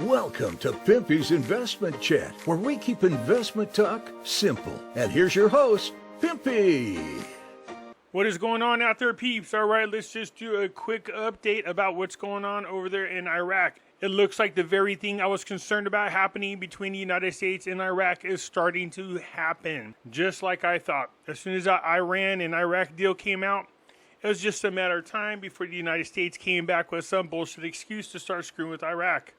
Welcome to Pimpy's Investment Chat, where we keep investment talk simple. And here's your host, Pimpy. What is going on out there, peeps? All right, let's just do a quick update about what's going on over there in Iraq. It looks like the very thing I was concerned about happening between the United States and Iraq is starting to happen, just like I thought. As soon as that Iran and Iraq deal came out, it was just a matter of time before the United States came back with some bullshit excuse to start screwing with Iraq.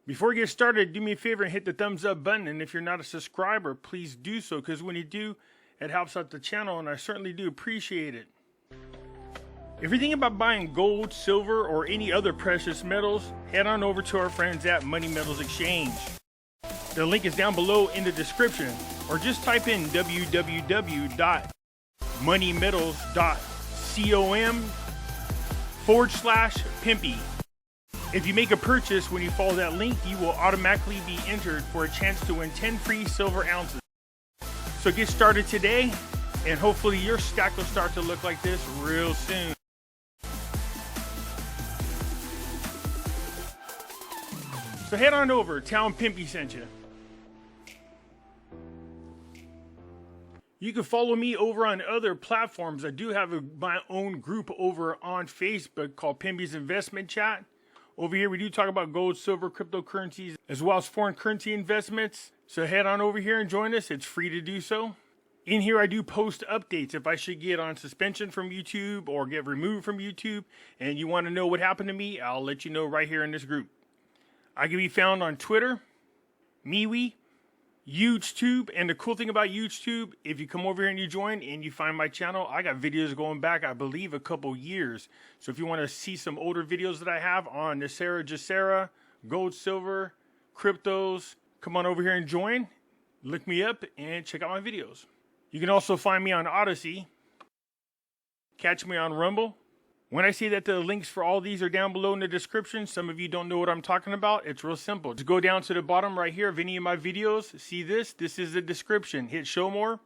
Before we get started, do me a favor and hit the thumbs up button. And if you're not a subscriber, please do so, because when you do, it helps out the channel, and I certainly do appreciate it. If you're thinking about buying gold, silver, or any other precious metals, head on over to our friends at Moneymetals Exchange. The link is down below in the description, or just type in www.moneymetals.com/Pimpy. If you make a purchase when you follow that link, you will automatically be entered for a chance to win 10 free silver ounces. So get started today, and hopefully your stack will start to look like this real soon. So head on over, tell them Pimpy sent you. You can follow me over on other platforms. I do have my own group over on Facebook called Pimpy's Investment Chat. Over here, we do talk about gold, silver, cryptocurrencies, as well as foreign currency investments. So head on over here and join us. It's free to do so. In here, I do post updates. If I should get on suspension from YouTube or get removed from YouTube and you want to know what happened to me, I'll let you know right here in this group. I can be found on Twitter, MeWe, YouTube, and the cool thing about YouTube, if you come over here and you join and you find my channel, I got videos going back, I believe, a couple years. So if you want to see some older videos that I have on Nasera, Jacera, gold, silver, cryptos, come on over here and join, look me up, and check out my videos. You can also find me on Odyssey, catch me on Rumble. When I say that the links for all these are down below in the description, some of you don't know what I'm talking about. It's real simple. Just go down to the bottom right here of any of my videos. See this? This is the description. Hit show more.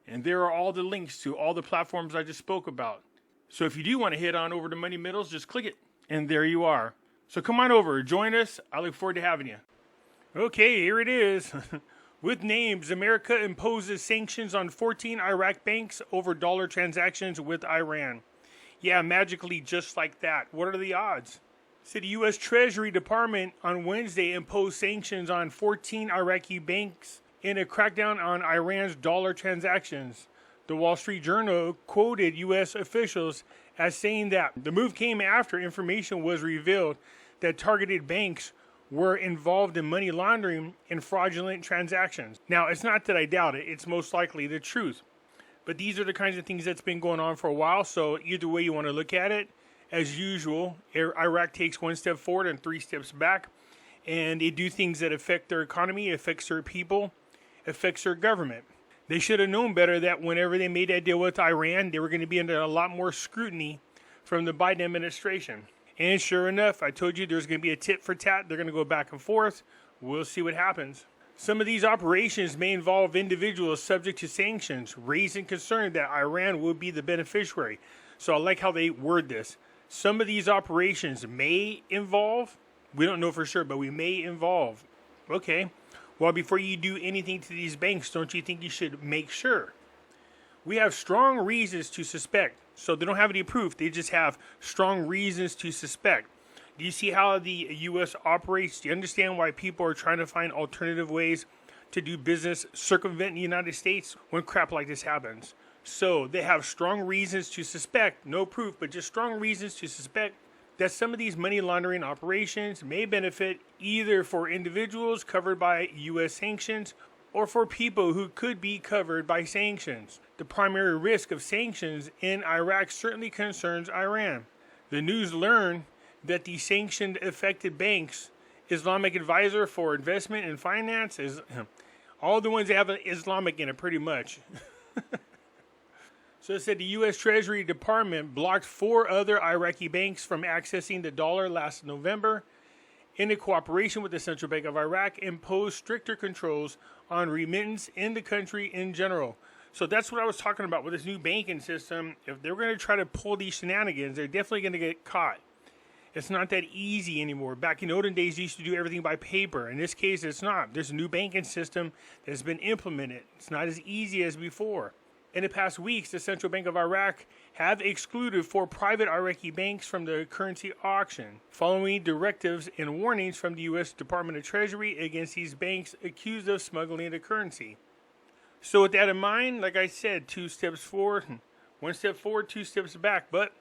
And there are all the links to all the platforms I just spoke about. So if you do want to head on over to Moneymetals, just click it. And there you are. So come on over. Join us. I look forward to having you. Okay, here it is. With names, America imposes sanctions on 14 Iraq banks over dollar transactions with Iran. Yeah, magically just like that. What are the odds? So the U.S. Treasury Department on Wednesday imposed sanctions on 14 Iraqi banks in a crackdown on Iran's dollar transactions. The Wall Street Journal quoted U.S. officials as saying that the move came after information was revealed that targeted banks were involved in money laundering and fraudulent transactions. Now, it's not that I doubt it. It's most likely the truth. But these are the kinds of things that's been going on for a while, so either way you want to look at it, as usual, Iraq takes one step forward and 3 steps back, and they do things that affect their economy, affects their people, affects their government. They should have known better that whenever they made that deal with Iran, they were going to be under a lot more scrutiny from the Biden administration. And sure enough, I told you there's going to be a tit for tat. They're going to go back and forth. We'll see what happens. Some of these operations may involve individuals subject to sanctions, raising concern that Iran will be the beneficiary. So I like how they word this. Some of these operations may involve, we don't know for sure, but we may involve. Okay, well, before you do anything to these banks, don't you think you should make sure? We have strong reasons to suspect. So they don't have any proof, they just have strong reasons to suspect. Do you see how the U.S. operates? Do you understand why people are trying to find alternative ways to do business, circumvent the United States when crap like this happens? So they have strong reasons to suspect, no proof, but just strong reasons to suspect that some of these money laundering operations may benefit either for individuals covered by U.S. sanctions or for people who could be covered by sanctions. The primary risk of sanctions in Iraq certainly concerns Iran. The news learned that the sanctioned affected banks, Islamic Advisor for Investment and Finance, is all the ones that have an Islamic in it pretty much. So it said the U.S. Treasury Department blocked 4 other Iraqi banks from accessing the dollar last November. In cooperation with the Central Bank of Iraq, imposed stricter controls on remittance in the country in general. So that's what I was talking about with this new banking system. If they're going to try to pull these shenanigans, they're definitely going to get caught. It's not that easy anymore. Back in olden days, you used to do everything by paper. In this case, it's not. There's a new banking system that's been implemented. It's not as easy as before. In the past weeks, the Central Bank of Iraq have excluded 4 private Iraqi banks from the currency auction, following directives and warnings from the U.S. Department of Treasury against these banks accused of smuggling the currency. So with that in mind, like I said, 2 steps forward, 1 step forward, 2 steps back. But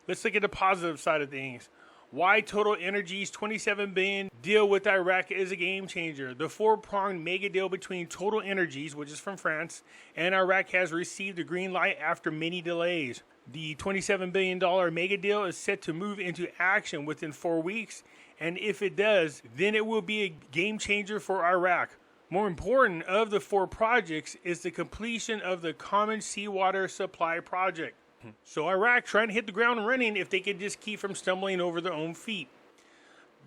let's look at the positive side of things. Why Total Energy's $27 billion deal with Iraq is a game changer. The 4-pronged mega deal between Total Energies, which is from France, and Iraq has received a green light after many delays. The $27 billion mega deal is set to move into action within 4 weeks, and if it does, then it will be a game changer for Iraq. More important of the 4 projects is the completion of the Common Seawater Supply Project. So Iraq trying to hit the ground running if they could just keep from stumbling over their own feet.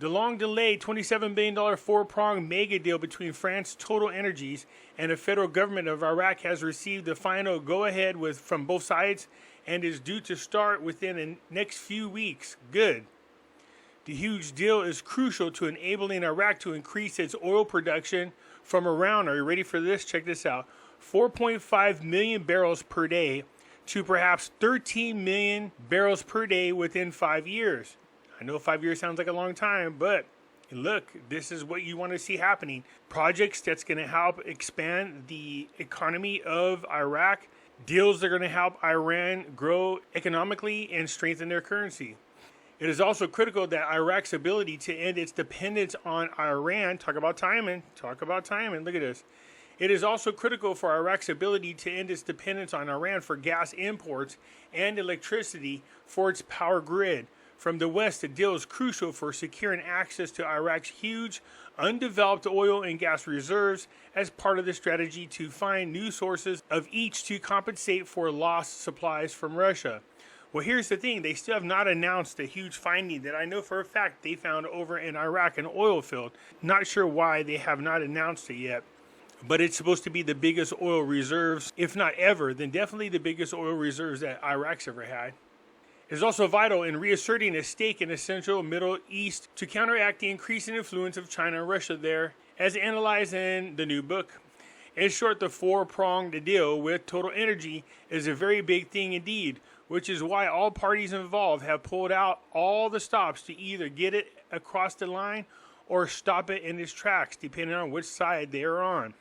The long-delayed $27 billion 4-pronged mega deal between France Total Energies and the federal government of Iraq has received the final go-ahead from both sides and is due to start within the next few weeks. Good. The huge deal is crucial to enabling Iraq to increase its oil production from around, are you ready for this? Check this out, 4.5 million barrels per day to perhaps 13 million barrels per day within 5 years. I know 5 years sounds like a long time, but look, this is what you want to see happening. Projects that's going to help expand the economy of Iraq, deals that are going to help Iran grow economically and strengthen their currency. It is also critical that Iraq's ability to end its dependence on Iran, talk about timing, look at this. It is also critical for Iraq's ability to end its dependence on Iran for gas imports and electricity for its power grid. From the West, the deal is crucial for securing access to Iraq's huge, undeveloped oil and gas reserves as part of the strategy to find new sources of each to compensate for lost supplies from Russia. Well, here's the thing. They still have not announced the huge finding that I know for a fact they found over in Iraq, an oil field. Not sure why they have not announced it yet. But it's supposed to be the biggest oil reserves, if not ever, then definitely the biggest oil reserves that Iraq's ever had. It is also vital in reasserting a stake in the Central Middle East to counteract the increasing influence of China and Russia there, as analyzed in the new book. In short, the 4-pronged deal with Total Energy is a very big thing indeed, which is why all parties involved have pulled out all the stops to either get it across the line or stop it in its tracks, depending on which side they are on.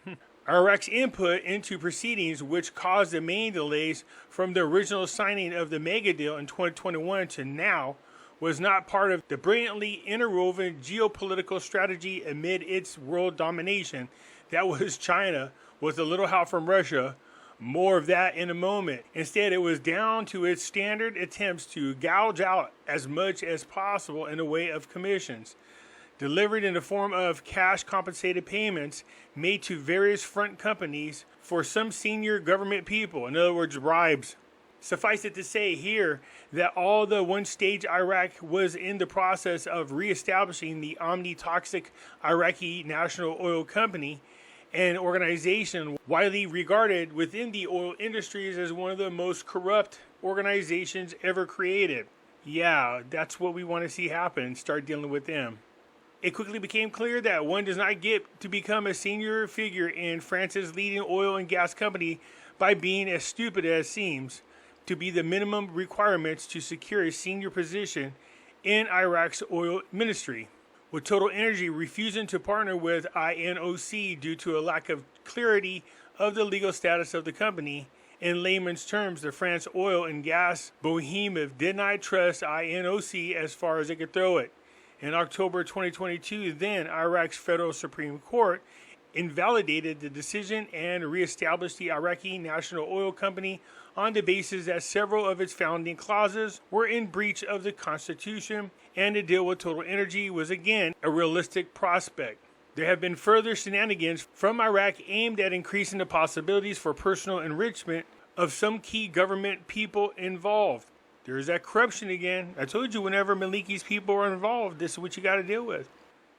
Iraq's input into proceedings, which caused the main delays from the original signing of the mega deal in 2021 to now, was not part of the brilliantly interwoven geopolitical strategy amid its world domination. That was China, with a little help from Russia. More of that in a moment. Instead, it was down to its standard attempts to gouge out as much as possible in the way of commissions, delivered in the form of cash compensated payments made to various front companies for some senior government people, in other words, bribes. Suffice it to say here that although one stage Iraq was in the process of reestablishing the omni-toxic Iraqi National Oil Company, an organization widely regarded within the oil industries as one of the most corrupt organizations ever created. Yeah, that's what we want to see happen, start dealing with them. It quickly became clear that one does not get to become a senior figure in France's leading oil and gas company by being as stupid as seems to be the minimum requirements to secure a senior position in Iraq's oil ministry. With Total Energy refusing to partner with INOC due to a lack of clarity of the legal status of the company, in layman's terms, the France oil and gas behemoth did not trust INOC as far as it could throw it. In October 2022, then Iraq's Federal Supreme Court invalidated the decision and reestablished the Iraqi National Oil Company on the basis that several of its founding clauses were in breach of the Constitution, and the deal with Total Energy was again a realistic prospect. There have been further shenanigans from Iraq aimed at increasing the possibilities for personal enrichment of some key government people involved. There's that corruption again. I told you whenever Maliki's people are involved, this is what you got to deal with.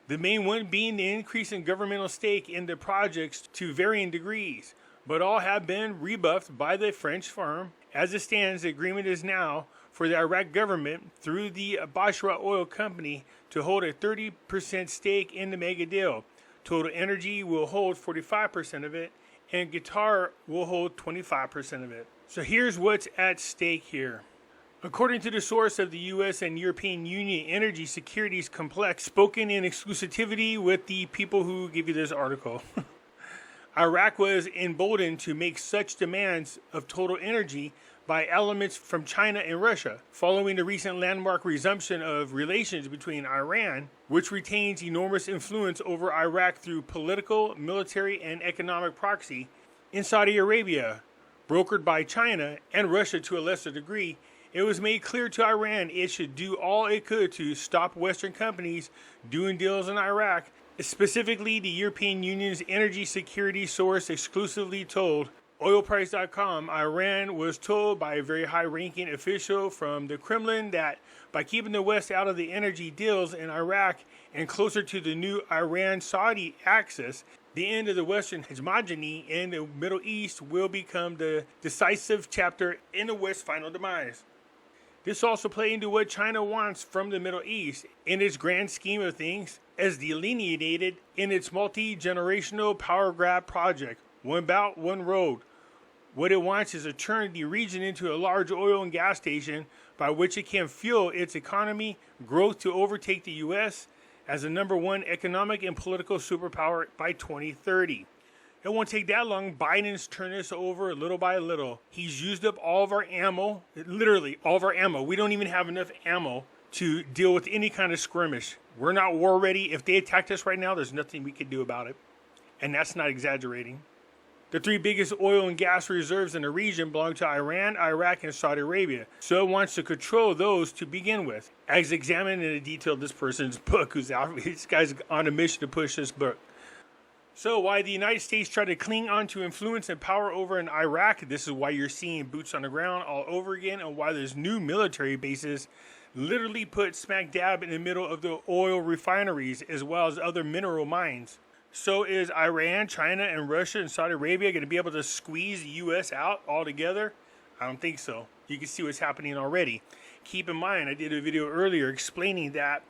The main one being the increase in governmental stake in the projects to varying degrees, but all have been rebuffed by the French firm As it stands, the agreement is now for the Iraq government, through the Basra Oil Company, to hold a 30% stake in the mega deal. Total Energy will hold 45% of it, and Qatar will hold 25% of it. So here's what's at stake here. According to the source of the U.S. and European Union Energy Securities Complex, spoken in exclusivity with the people who give you this article, Iraq was emboldened to make such demands of Total Energy by elements from China and Russia, following the recent landmark resumption of relations between Iran, which retains enormous influence over Iraq through political, military, and economic proxy, in Saudi Arabia, brokered by China and Russia to a lesser degree. It was made clear to Iran it should do all it could to stop Western companies doing deals in Iraq. Specifically, the European Union's energy security source exclusively told oilprice.com Iran was told by a very high-ranking official from the Kremlin that by keeping the West out of the energy deals in Iraq and closer to the new Iran-Saudi axis, the end of the Western hegemony in the Middle East will become the decisive chapter in the West's final demise. This also plays into what China wants from the Middle East in its grand scheme of things, as delineated in its multi-generational power grab project, One Belt, One Road. What it wants is to turn the region into a large oil and gas station by which it can fuel its economy growth to overtake the U.S. as the number one economic and political superpower by 2030. It won't take that long. Biden's turned this over little by little. He's used up all of our ammo, literally all of our ammo. We don't even have enough ammo to deal with any kind of skirmish. We're not war ready. If they attacked us right now, there's nothing we could do about it. And that's not exaggerating. The three biggest oil and gas reserves in the region belong to Iran, Iraq, and Saudi Arabia. So it wants to control those to begin with. As examined in detail in this person's book, this guy's on a mission to push this book. So why the United States try to cling on to influence and power over in Iraq, this is why you're seeing boots on the ground all over again, and why there's new military bases literally put smack dab in the middle of the oil refineries as well as other mineral mines. So is Iran, China, and Russia and Saudi Arabia going to be able to squeeze the U.S. out altogether? I don't think so. You can see what's happening already. Keep in mind, I did a video earlier explaining that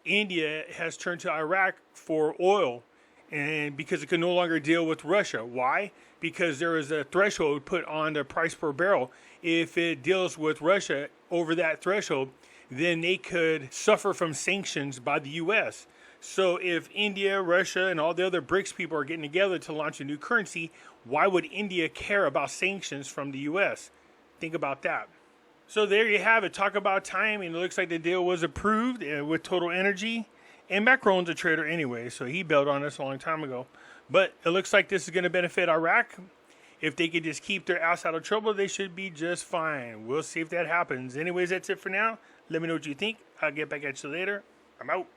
India has turned to Iraq for oil, and because it can no longer deal with Russia. Why? Because there is a threshold put on the price per barrel. If it deals with Russia over that threshold, then they could suffer from sanctions by the U.S. So if India, Russia, and all the other BRICS people are getting together to launch a new currency, why would India care about sanctions from the U.S.? Think about that. So there you have it. Talk about timing. It looks like the deal was approved with Total Energy. And Macron's a trader anyway, so he bailed on us a long time ago. But it looks like this is going to benefit Iraq. If they could just keep their ass out of trouble, they should be just fine. We'll see if that happens. Anyways, that's it for now. Let me know what you think. I'll get back at you later. I'm out.